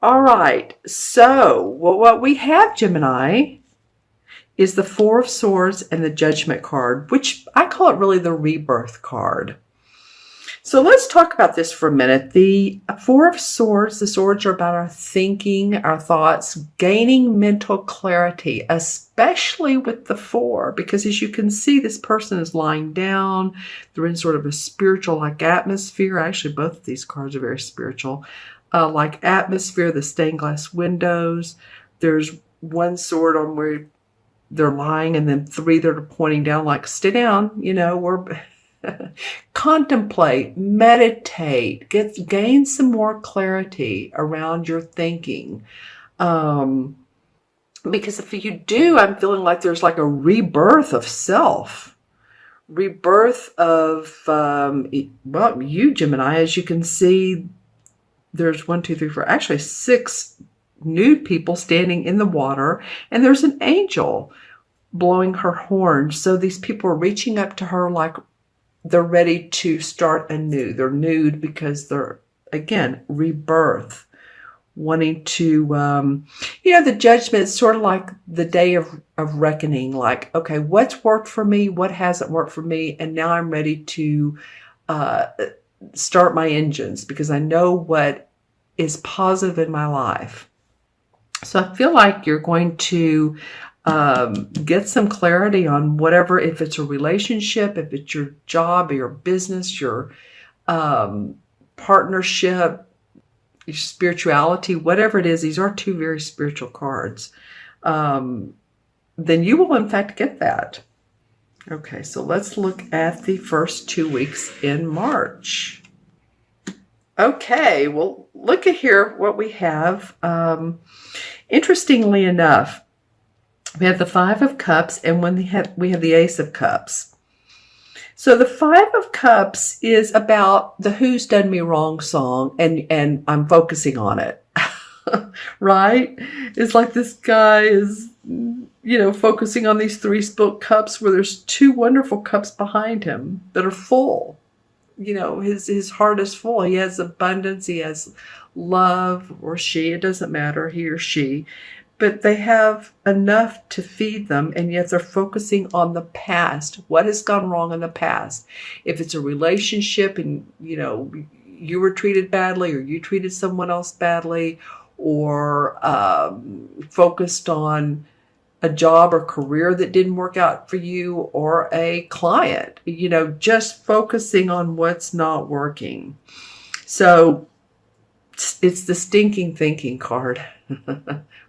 All right. So what we have, Gemini, is the Four of Swords and the Judgment card, which I call it really the rebirth card. So let's talk about this for a minute. The Four of Swords, the swords are about our thinking, our thoughts, gaining mental clarity, especially with the four, because as you can see, this person is lying down. They're in sort of a spiritual-like atmosphere. Actually, both of these cards are very spiritual. Like atmosphere, the stained glass windows. There's one sword on where they're lying, and then three that are pointing down, like, stay down, we're... Contemplate, meditate, gain some more clarity around your thinking. Because if you do, I'm feeling like there's like a rebirth of self, rebirth of, you, Gemini. As you can see, there's 1, 2, 3, 4, actually 6 nude people standing in the water, and there's an angel blowing her horn. So these people are reaching up to her like they're ready to start anew. They're nude because they're, again, rebirth, wanting to, the judgment is sort of like the day of reckoning, like, okay, what's worked for me? What hasn't worked for me? And now I'm ready to start my engines because I know what is positive in my life. So I feel like you're going to get some clarity on whatever, if it's a relationship, if it's your job or your business, your partnership, your spirituality, whatever it is. These are 2 very spiritual cards. Then you will in fact get that. Okay, so let's look at the first 2 weeks in March. Okay, well, look at here what we have. Interestingly enough, we have the Five of Cups, and when we have the Ace of Cups. So the Five of Cups is about the Who's Done Me Wrong song, and I'm focusing on it, right? It's like this guy is, focusing on these 3 spilt cups where there's 2 wonderful cups behind him that are full. His heart is full. He has abundance. He has love, or she, it doesn't matter, he or she. But they have enough to feed them, and yet they're focusing on the past. What has gone wrong in the past? If it's a relationship and, you were treated badly, or you treated someone else badly, or focused on a job or career that didn't work out for you, or a client, just focusing on what's not working. So it's the stinking thinking card.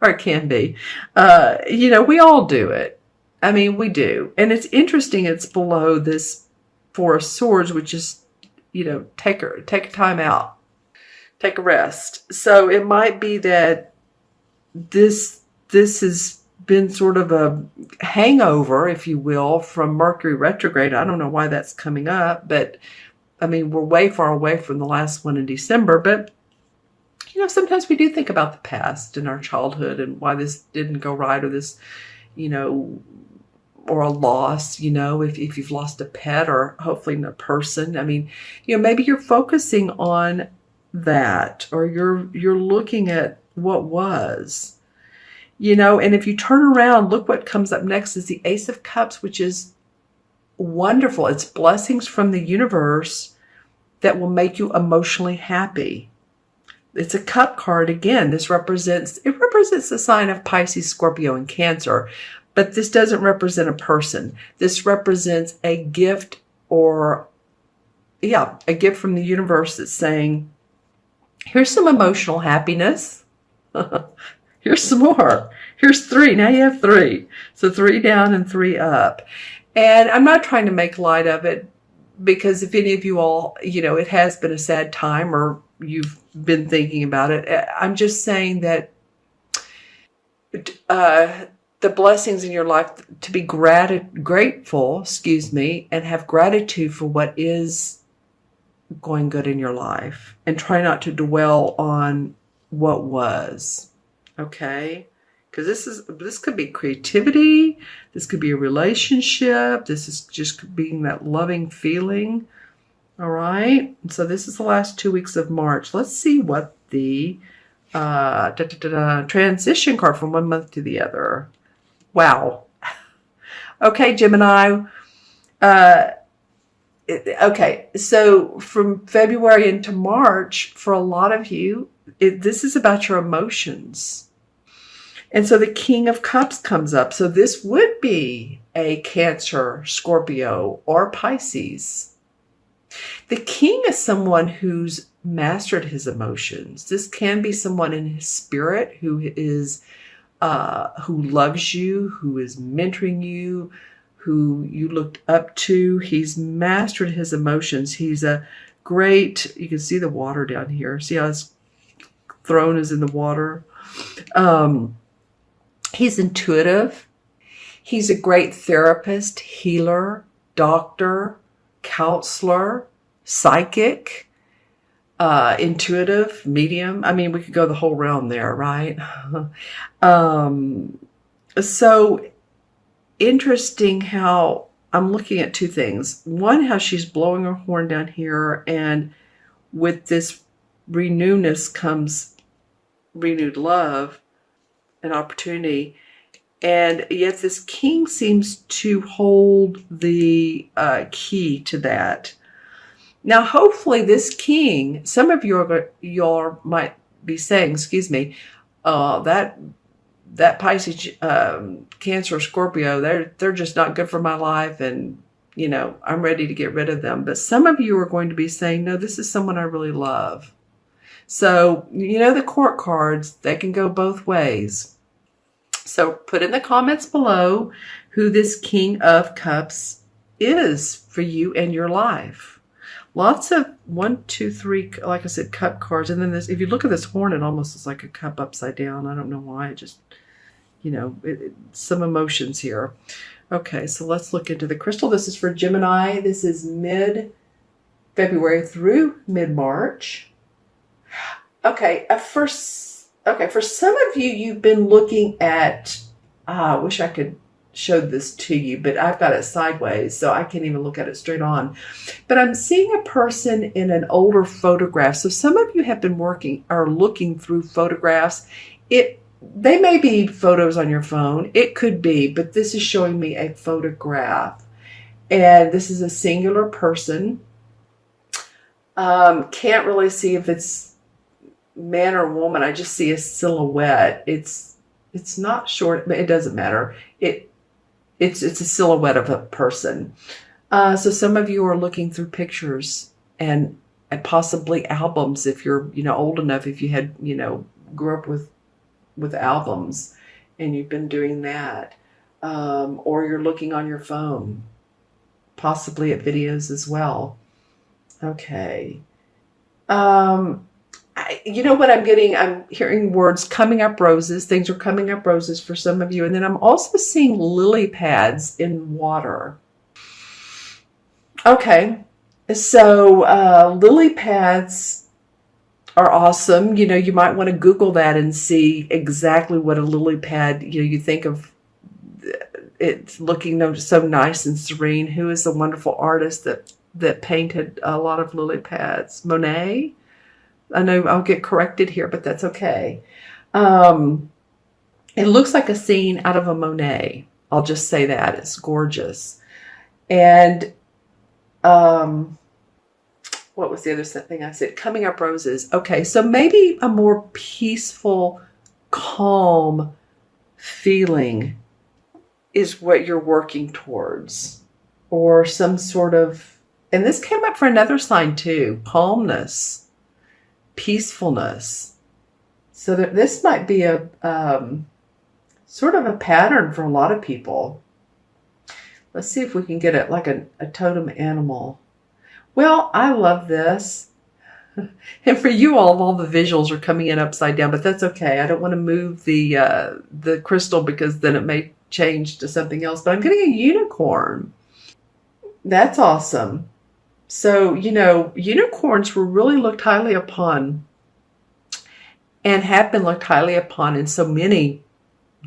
Or it can be. We all do it. I mean, we do. And it's interesting, it's below this Four of Swords, which is, take a time out. Take a rest. So it might be that this has been sort of a hangover, if you will, from Mercury retrograde. I don't know why that's coming up, but I mean, we're way far away from the last one in December, but sometimes we do think about the past and our childhood and why this didn't go right, or this, or a loss, if you've lost a pet, or hopefully a person. I mean, maybe you're focusing on that, or you're looking at what was, and if you turn around, look what comes up next is the Ace of Cups, which is wonderful. It's blessings from the universe that will make you emotionally happy. It's a cup card again. It represents the sign of Pisces, Scorpio, and Cancer, but this doesn't represent a person. This represents a gift, a gift from the universe that's saying, here's some emotional happiness. Here's some more. Here's 3. Now you have 3. So 3 down and 3 up. And I'm not trying to make light of it, because if any of you all, it has been a sad time, or you've been thinking about it. I'm just saying that the blessings in your life, to be grateful, and have gratitude for what is going good in your life, and try not to dwell on what was. Okay? Because this could be creativity, this could be a relationship, this is just being that loving feeling. All right, so this is the last 2 weeks of March. Let's see what the Transition card from one month to the other. Wow. Okay, Gemini. Okay, so from February into March, for a lot of you, this is about your emotions. And so the King of Cups comes up. So this would be a Cancer, Scorpio, or Pisces. The King is someone who's mastered his emotions. This can be someone in his spirit who loves you, who is mentoring you, who you looked up to. He's mastered his emotions. He's a great, you can see the water down here. See how his throne is in the water? He's intuitive. He's a great therapist, healer, doctor, counselor, psychic, intuitive, medium. I mean, we could go the whole realm there, right? So interesting how I'm looking at two things. One, how she's blowing her horn down here, and with this renewness comes renewed love and opportunity. And yet this King seems to hold the key to that. Now, hopefully this King, some of you might be saying, excuse me, that Pisces, Cancer, Scorpio, they're just not good for my life, and I'm ready to get rid of them. But some of you are going to be saying, no, this is someone I really love. So, the court cards, they can go both ways. So put in the comments below who this King of Cups is for you and your life. Lots of 1, 2, 3, like I said, cup cards. And then this, if you look at this horn, it almost is like a cup upside down. I don't know why. It just, some emotions here. Okay, so let's look into the crystal. This is for Gemini. This is mid-February through mid-March. Okay, for some of you, you've been looking at, I wish I could show this to you, but I've got it sideways, so I can't even look at it straight on. But I'm seeing a person in an older photograph. So some of you have been looking through photographs. They may be photos on your phone. It could be, but this is showing me a photograph. And this is a singular person. Can't really see if it's man or woman. I just see a silhouette. It's not short, but it doesn't matter. It's a silhouette of a person. So some of you are looking through pictures and possibly albums if you're old enough, if you had grew up with albums and you've been doing that, or you're looking on your phone, possibly at videos as well. Okay. What I'm getting? I'm hearing words coming up roses. Things are coming up roses for some of you. And then I'm also seeing lily pads in water. Okay. So lily pads are awesome. You might want to Google that and see exactly what a lily pad, you think of it looking so nice and serene. Who is the wonderful artist that painted a lot of lily pads? Monet? I know I'll get corrected here, but that's okay. It looks like a scene out of a Monet. I'll just say that. It's gorgeous. And what was the other thing I said? Coming up roses. Okay, so maybe a more peaceful, calm feeling is what you're working towards. Or some sort of, and this came up for another sign too, calmness. Peacefulness. So this might be a sort of a pattern for a lot of people. Let's see if we can get it like a totem animal. Well, I love this. And for you all the visuals are coming in upside down, but that's okay. I don't want to move the crystal because then it may change to something else. But I'm getting a unicorn. That's awesome. So, unicorns were really looked highly upon and have been looked highly upon in so many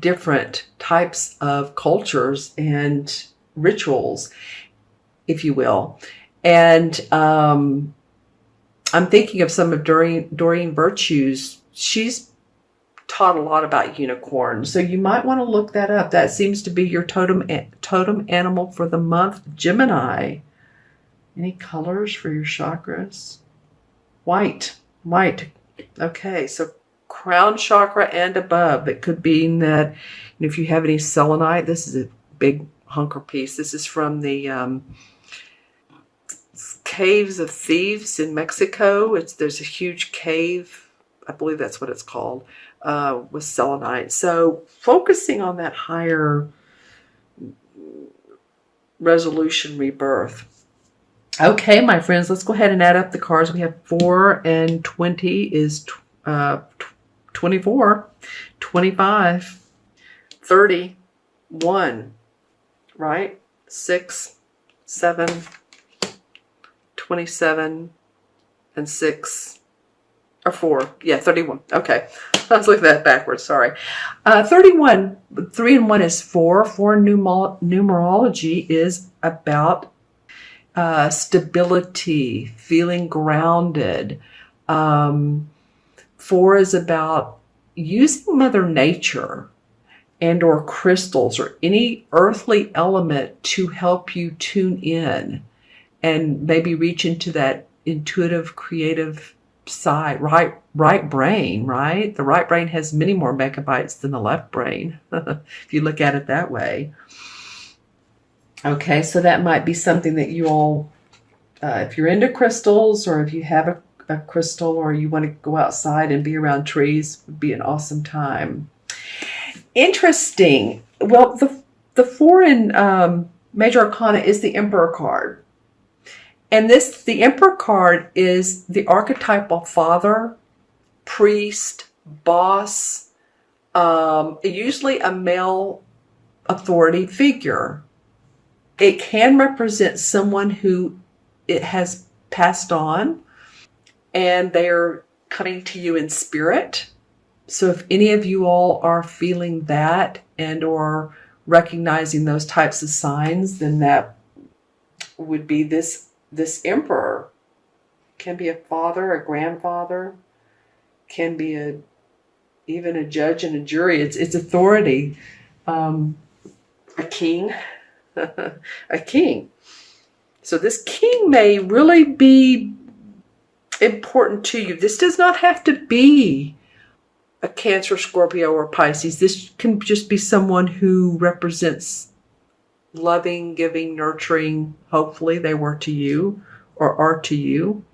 different types of cultures and rituals, if you will. And I'm thinking of some of Doreen Virtue's. She's taught a lot about unicorns. So you might want to look that up. That seems to be your totem animal for the month, Gemini. Any colors for your chakras? White. Okay, so crown chakra and above. It could be that if you have any selenite, this is a big hunker piece. This is from the Caves of Thieves in Mexico. There's a huge cave, I believe that's what it's called, with selenite. So focusing on that higher resolution rebirth. Okay, my friends, let's go ahead and add up the cards. We have 4 and 20 is 24, 25, 31, right? 6, 7, 27, and 6, or 4. Yeah, 31. Okay. I was looking at that backwards. Sorry. 31, 3 and 1 is 4. 4 numerology is about stability, feeling grounded. 4 is about using Mother Nature and or crystals or any earthly element to help you tune in and maybe reach into that intuitive, creative side, right brain, right? The right brain has many more megabytes than the left brain, if you look at it that way. Okay, so that might be something that you all, if you're into crystals or if you have a crystal or you want to go outside and be around trees, would be an awesome time. Interesting. Well, the 4 in Major Arcana is the Emperor card. And the Emperor card is the archetypal father, priest, boss, usually a male authority figure. It can represent someone who it has passed on and they're coming to you in spirit. So if any of you all are feeling that and or recognizing those types of signs, then that would be this emperor. Can be a father, a grandfather, can be even a judge and a jury. It's authority. A king. A king. So this king may really be important to you. This does not have to be a Cancer, Scorpio, or Pisces. This can just be someone who represents loving, giving, nurturing. Hopefully they were to you or are to you.